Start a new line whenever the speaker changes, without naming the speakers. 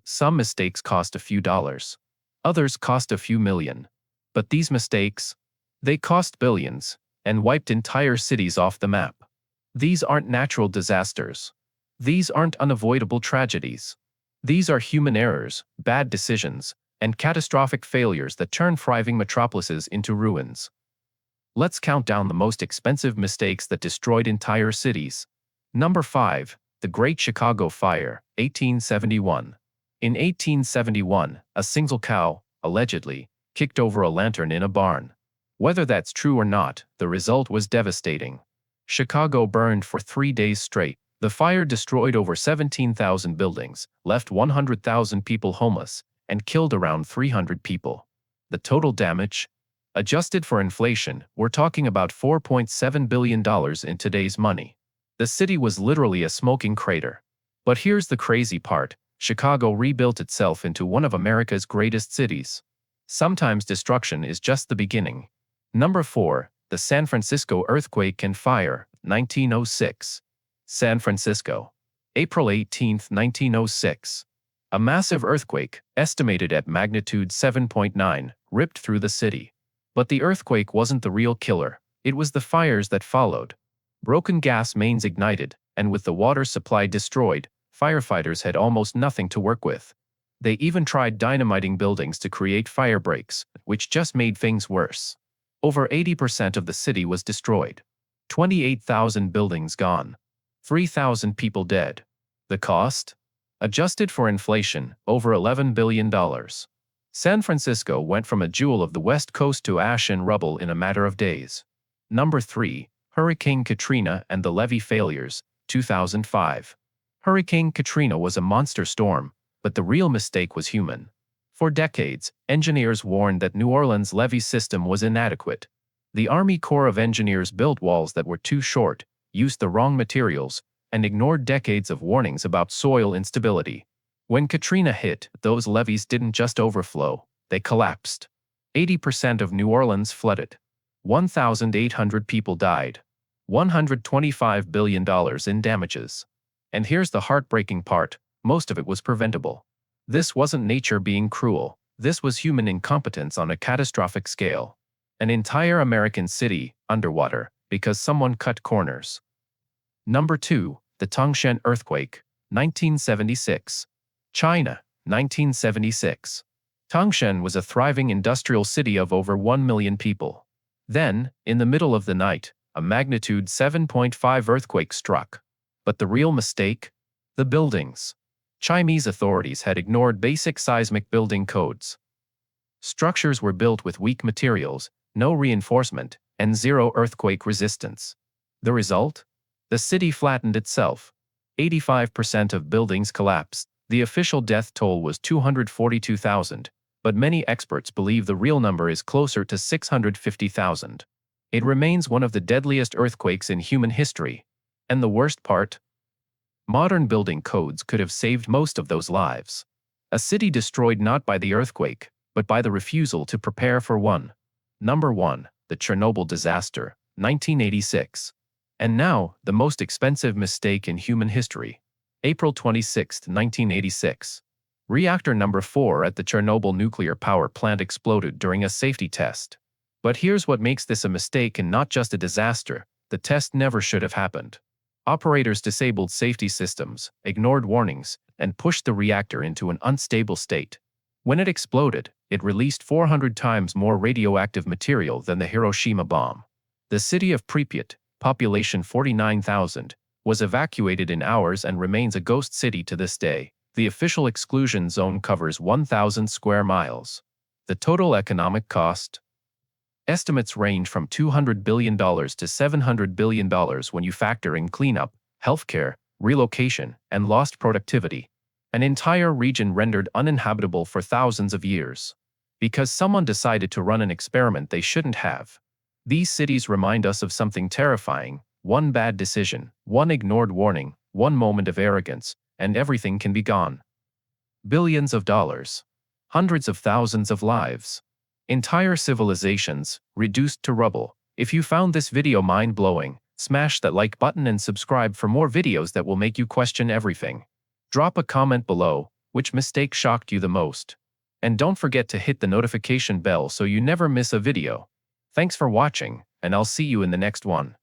Some mistakes cost a few dollars. Others cost a few million. But these mistakes, they cost billions and wiped entire cities off the map. These aren't natural disasters. These aren't unavoidable tragedies. These are human errors, bad decisions, and catastrophic failures that turn thriving metropolises into ruins. Let's count down the most expensive mistakes that destroyed entire cities. Number 5. The Great Chicago Fire, 1871. In 1871, a single cow, allegedly, kicked over a lantern in a barn. Whether that's true or not, the result was devastating. Chicago burned for 3 days straight. The fire destroyed over 17,000 buildings, left 100,000 people homeless, and killed around 300 people. The total damage? Adjusted for inflation, we're talking about $4.7 billion in today's money. The city was literally a smoking crater. But here's the crazy part. Chicago rebuilt itself into one of America's greatest cities. Sometimes destruction is just the beginning. Number 4. The San Francisco Earthquake and Fire, 1906. San Francisco. April 18, 1906. A massive earthquake, estimated at magnitude 7.9, ripped through the city. But the earthquake wasn't the real killer. It was the fires that followed. Broken gas mains ignited, and with the water supply destroyed, firefighters had almost nothing to work with. They even tried dynamiting buildings to create fire breaks, which just made things worse. Over 80% of the city was destroyed. 28,000 buildings gone. 3,000 people dead. The cost? Adjusted for inflation, over $11 billion. San Francisco went from a jewel of the West Coast to ash and rubble in a matter of days. Number 3. Hurricane Katrina and the Levee Failures, 2005. Hurricane Katrina was a monster storm, but the real mistake was human. For decades, engineers warned that New Orleans' levee system was inadequate. The Army Corps of Engineers built walls that were too short, used the wrong materials, and ignored decades of warnings about soil instability. When Katrina hit, those levees didn't just overflow, they collapsed. 80% of New Orleans flooded. 1,800 people died. $125 billion in damages. And here's the heartbreaking part, most of it was preventable. This wasn't nature being cruel, this was human incompetence on a catastrophic scale. An entire American city, underwater, because someone cut corners. Number 2. The Tangshan Earthquake, 1976. China, 1976. Tangshan was a thriving industrial city of over 1 million people. Then, in the middle of the night, a magnitude 7.5 earthquake struck. But the real mistake? The buildings. Chinese authorities had ignored basic seismic building codes. Structures were built with weak materials, no reinforcement, and zero earthquake resistance. The result? The city flattened itself. 85% of buildings collapsed. The official death toll was 242,000, but many experts believe the real number is closer to 650,000. It remains one of the deadliest earthquakes in human history. And the worst part? Modern building codes could have saved most of those lives. A city destroyed not by the earthquake, but by the refusal to prepare for one. Number 1. The Chernobyl disaster, 1986. And now, the most expensive mistake in human history. April 26, 1986. Reactor number 4 at the Chernobyl nuclear power plant exploded during a safety test. But here's what makes this a mistake and not just a disaster. The test never should have happened. Operators disabled safety systems, ignored warnings, and pushed the reactor into an unstable state. When it exploded, it released 400 times more radioactive material than the Hiroshima bomb. The city of Pripyat, population 49,000, was evacuated in hours and remains a ghost city to this day. The official exclusion zone covers 1,000 square miles. The total economic cost? Estimates range from $200 billion to $700 billion when you factor in cleanup, healthcare, relocation, and lost productivity. An entire region rendered uninhabitable for thousands of years. Because someone decided to run an experiment they shouldn't have. These cities remind us of something terrifying. One bad decision, one ignored warning, one moment of arrogance, and everything can be gone. Billions of dollars. Hundreds of thousands of lives. Entire civilizations, reduced to rubble. If you found this video mind-blowing, smash that like button and subscribe for more videos that will make you question everything. Drop a comment below. Which mistake shocked you the most? And don't forget to hit the notification bell so you never miss a video. Thanks for watching, and I'll see you in the next one.